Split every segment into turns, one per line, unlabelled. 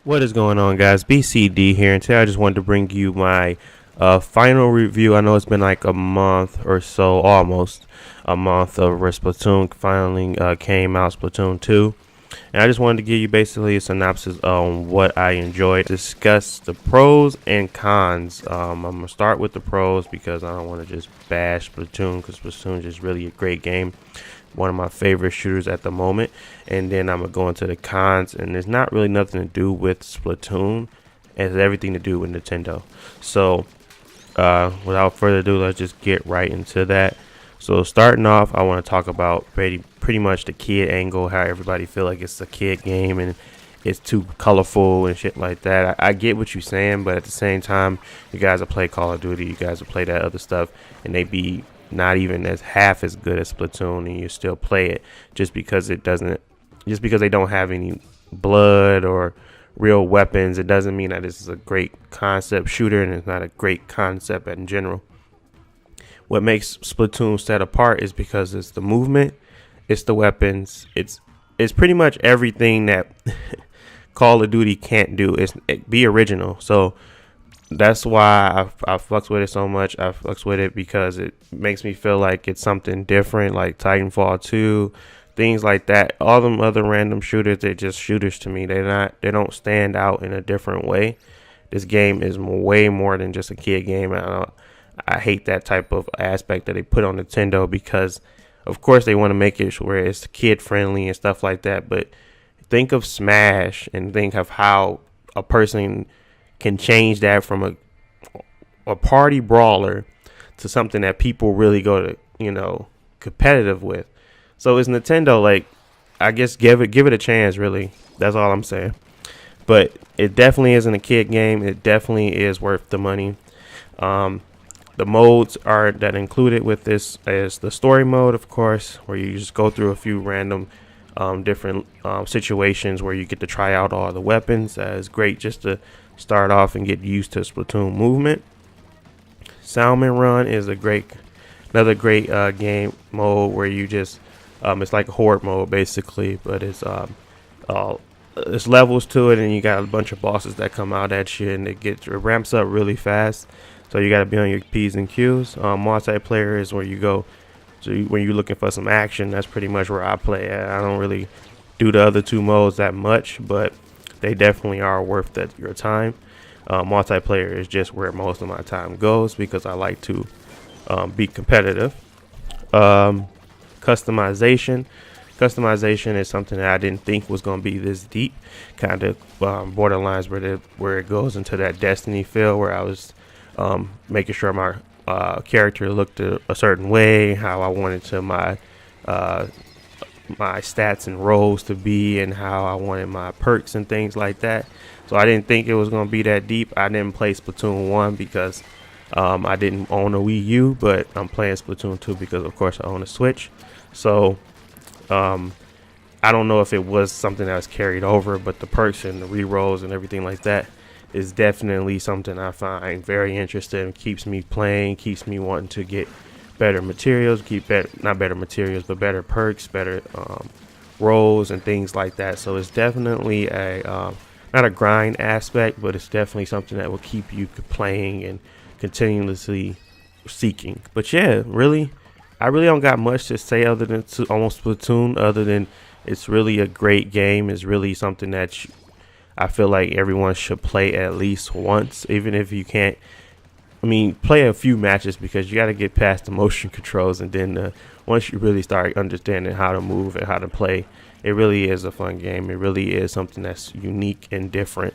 What is going on, guys? BCD here, and today I just wanted to bring you my final review. I know it's been like a month or so, almost a month of where Splatoon finally came out, Splatoon 2. And I just wanted to give you basically a synopsis on what I enjoyed, discuss the pros and cons. I'm going to start with the pros because I don't want to just bash Splatoon, because Splatoon is just really a great game. One of my favorite shooters at the moment. And then I'm going to go into the cons, and there's not really nothing to do with Splatoon. It has everything to do with Nintendo. So without further ado, let's just get right into that. So starting off, I want to talk about pretty much the kid angle, how everybody feel like it's a kid game and it's too colorful and shit like that. I get what you're saying, but at the same time, you guys will play Call of Duty, you guys will play that other stuff, and they be not even as half as good as Splatoon, and you still play it just because they don't have any blood or real weapons. It doesn't mean that this is a great concept shooter, and it's not a great concept in general. What makes Splatoon set apart is because it's the movement, it's the weapons, it's pretty much everything that Call of Duty can't do. It be original. So that's why I fucks with it so much. I fucks with it because it makes me feel like it's something different, like Titanfall 2, things like that. All them other random shooters, they're just shooters to me. They don't stand out in a different way. This game is way more than just a kid game. I hate that type of aspect that they put on Nintendo because, of course, they want to make it where it's kid friendly and stuff like that. But think of Smash and think of how a person can change that from a party brawler to something that people really go to, competitive with. So it's Nintendo, like, I guess give it a chance, really. That's all I'm saying. But it definitely isn't a kid game. It definitely is worth the money. The modes that included with this is the story mode, of course, where you just go through a few random different situations where you get to try out all the weapons. It's great just to start off and get used to Splatoon movement. Salmon Run is another great game mode where you just it's like a horde mode basically, but it's levels to it, and you got a bunch of bosses that come out at you, and it ramps up really fast. So you got to be on your P's and Q's. Multiplayer is where you go. So when you're looking for some action, that's pretty much where I play at. I don't really do the other two modes that much, but they definitely are worth your time. Multiplayer is just where most of my time goes because I like to be competitive. Customization is something that I didn't think was going to be this deep. Kind of borderlines where it goes into that Destiny feel, where I was making sure my character looked a certain way, how I wanted to my stats and roles to be, and how I wanted my perks and things like that. So I didn't think it was going to be that deep. I didn't play Splatoon 1 because I didn't own a Wii U, but I'm playing Splatoon 2 because, of course, I own a Switch. So I don't know if it was something that was carried over, but the perks and the re-rolls and everything like that is definitely something I find very interesting. Keeps me playing, keeps me wanting to get better materials, not better materials, but better perks, better roles and things like that. So it's definitely not a grind aspect, but it's definitely something that will keep you playing and continuously seeking. But yeah, I really don't got much to say other than almost Splatoon, other than it's really a great game. It's really something that I feel like everyone should play at least once, even if you can't. Play a few matches because you got to get past the motion controls, and then once you really start understanding how to move and how to play, it really is a fun game. It really is something that's unique and different,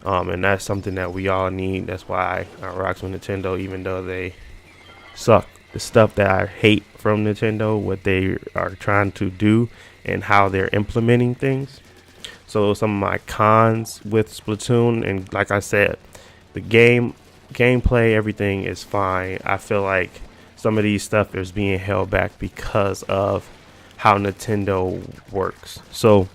and that's something that we all need. That's why I rocks with Nintendo, even though they suck. The stuff that I hate from Nintendo, what they are trying to do, and how they're implementing things. So some of my cons with Splatoon, and like I said, the gameplay, everything is fine. I feel like some of these stuff is being held back because of how Nintendo works. So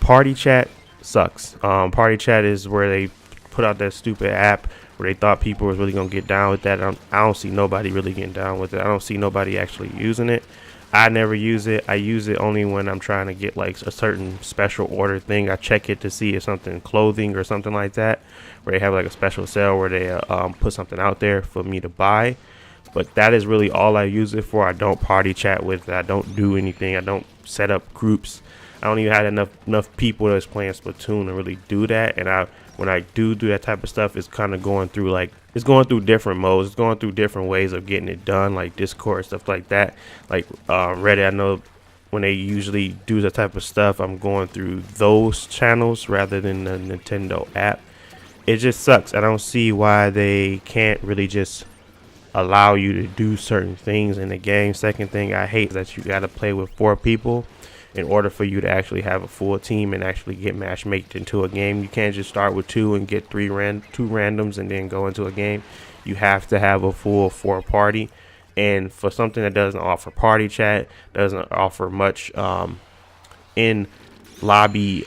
party chat sucks. Party chat is where they put out that stupid app where they thought people was really gonna get down with that. I don't see nobody really getting down with it. I don't see nobody actually using it. I never use it. I use it only when I'm trying to get like a certain special order thing. I check it to see if something clothing or something like that, where they have like a special sale where they put something out there for me to buy. But that is really all I use it for. I don't party chat with it. I don't do anything. I don't set up groups. I don't even have enough people that's playing Splatoon to really do that. And when I do that type of stuff, it's kind of going through it's going through different modes. It's going through different ways of getting it done, like Discord, stuff like that. Like Reddit, I know when they usually do that type of stuff, I'm going through those channels rather than the Nintendo app. It just sucks. I don't see why they can't really just allow you to do certain things in the game. Second thing I hate is that you got to play with 4 people in order for you to actually have a full team and actually get matchmaked into a game. You can't just start with 2 and get 2 randoms and then go into a game. You have to have a full 4 party. And for something that doesn't offer party chat, doesn't offer much in lobby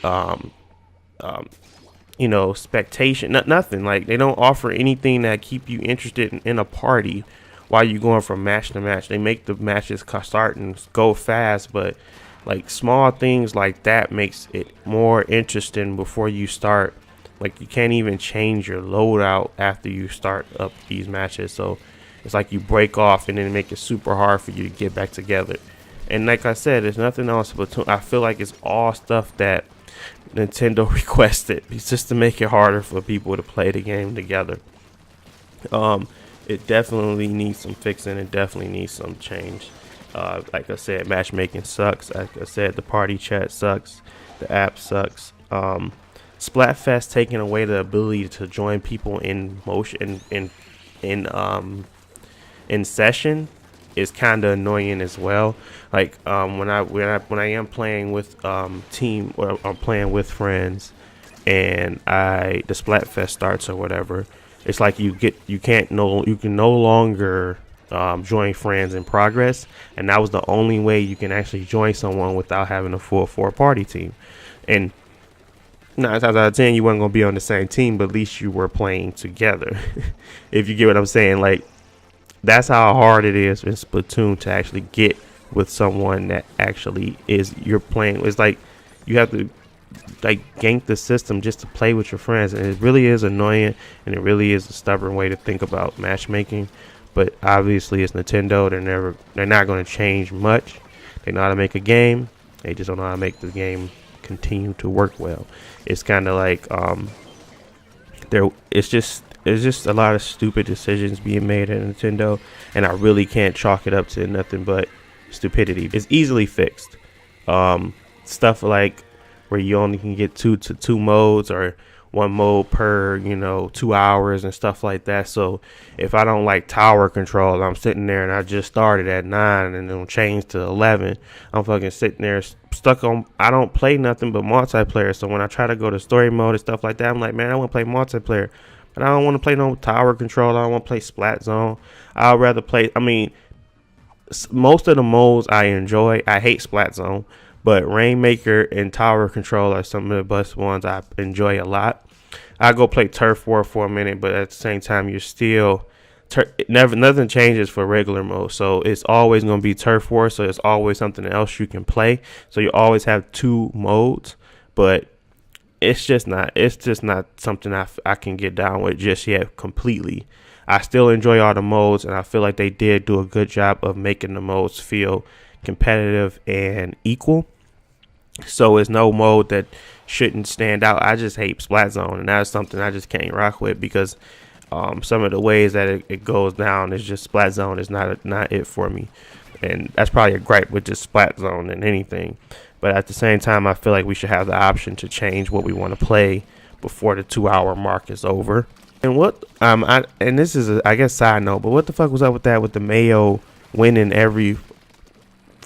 spectation, nothing. Like, they don't offer anything that keep you interested in a party while you're going from match to match. They make the matches start and go fast, but like small things like that makes it more interesting before you start. Like, you can't even change your loadout after you start up these matches, so it's like you break off and then make it super hard for you to get back together. And like I said, there's nothing else but I feel like it's all stuff that Nintendo requested. It's just to make it harder for people to play the game together. It definitely needs some fixing. It definitely needs some change. Like I said, matchmaking sucks. Like I said, the party chat sucks. The app sucks. Splatfest taking away the ability to join people in motion in session is kind of annoying as well. Like when I am playing with team, or I'm playing with friends, and the Splatfest starts or whatever, it's like you can no longer join friends in progress, and that was the only way you can actually join someone without having a full 4 party team. And 9 times out of 10 you weren't gonna be on the same team, but at least you were playing together. If you get what I'm saying. Like, that's how hard it is in Splatoon to actually get with someone that actually is you're playing. It's like you have to like gank the system just to play with your friends, and it really is annoying, and it really is a stubborn way to think about matchmaking. But obviously it's Nintendo. They're not going to change much. They know how to make a game. They just don't know how to make the game continue to work well. It's kind of like it's just a lot of stupid decisions being made at Nintendo, and I really can't chalk it up to nothing but stupidity. It's easily fixed. Stuff like where you only can get two modes, or 1 mode per 2 hours and stuff like that. So if I don't like tower control, I'm sitting there and I just started at 9 and then change to 11. I'm fucking sitting there stuck on. I don't play nothing but multiplayer. So when I try to go to story mode and stuff like that, I'm like, man, I want to play multiplayer, but I don't want to play no tower control. I don't want to play Splat Zone. I'd rather play. I mean, most of the modes I enjoy. I hate Splat Zone, but Rainmaker and Tower Control are some of the best ones I enjoy a lot. I go play Turf War for a minute, but at the same time, you're still nothing changes for regular mode. So it's always going to be Turf War. So it's always something else you can play. So you always have 2 modes, but it's just not something I can get down with just yet completely. I still enjoy all the modes, and I feel like they did do a good job of making the modes feel competitive and equal. So it's no mode that shouldn't stand out. I just hate Splat Zone, and that's something I just can't rock with, because some of the ways that it goes down is just Splat Zone is not it for me. And that's probably a gripe with just Splat Zone than anything. But at the same time, I feel like we should have the option to change what we want to play before the 2-hour mark is over. And and this is I guess side note, but what the fuck was up with that, with the Mayo winning every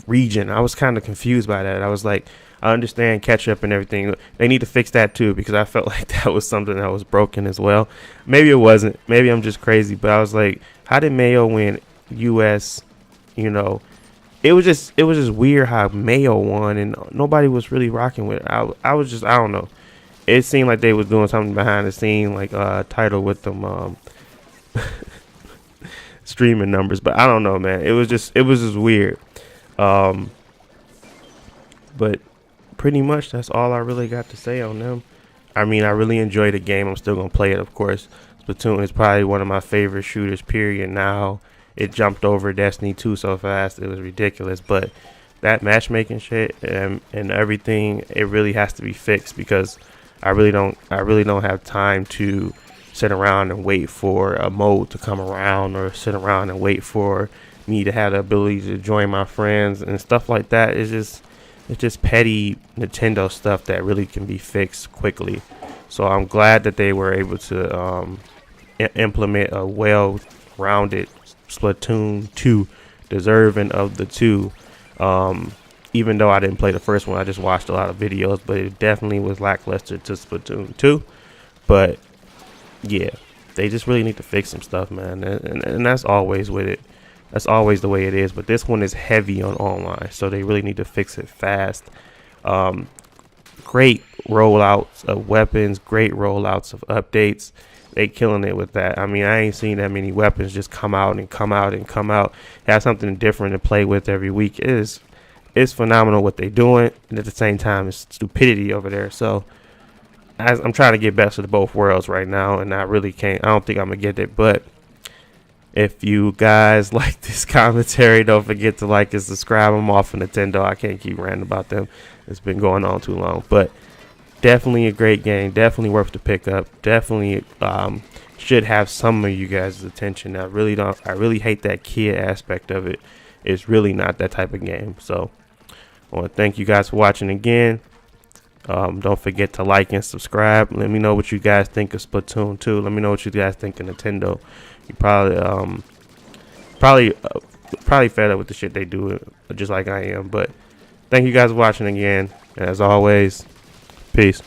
region? I was kind of confused by that. I was like, I understand catch up and everything. They need to fix that too, because I felt like that was something that was broken as well. Maybe it wasn't. Maybe I'm just crazy, but I was like, how did Mayo win US? It was just weird how Mayo won and nobody was really rocking with it. I don't know. It seemed like they was doing something behind the scene, like title with them streaming numbers, but I don't know, man. It was just weird. Um, but pretty much that's all I really got to say on them. I mean, I really enjoy the game. I'm still gonna play it, of course. Splatoon is probably one of my favorite shooters. Period. Now it jumped over Destiny 2 so fast, it was ridiculous. But that matchmaking shit and everything, it really has to be fixed because I really don't have time to sit around and wait for a mode to come around or sit around and wait for me to have the ability to join my friends and stuff like that. It's just petty Nintendo stuff that really can be fixed quickly. So I'm glad that they were able to implement a well-rounded Splatoon 2, deserving of the 2. Even though I didn't play the first one, I just watched a lot of videos, but it definitely was lackluster to Splatoon 2. But yeah, they just really need to fix some stuff, man, and that's always with it. That's always the way it is. But this one is heavy on online, so they really need to fix it fast. Great rollouts of weapons, great rollouts of updates. They killing it with that. I mean, I ain't seen that many weapons just come out and come out and come out. Have something different to play with every week. It's phenomenal what they're doing, and at the same time, it's stupidity over there. So I'm trying to get best of both worlds right now, and I really can't. I don't think I'm gonna get it. But if you guys like this commentary, don't forget to like and subscribe. I'm off of Nintendo. I can't keep ranting about them. It's been going on too long. But definitely a great game. Definitely worth the pickup. Definitely should have some of you guys' attention. I really hate that kid aspect of it. It's really not that type of game. So I want to thank you guys for watching again. Don't forget to like and subscribe. Let me know what you guys think of Splatoon 2. Let me know what you guys think of Nintendo. You probably fed up with the shit they do, just like I am. But thank you guys for watching again. As always, peace.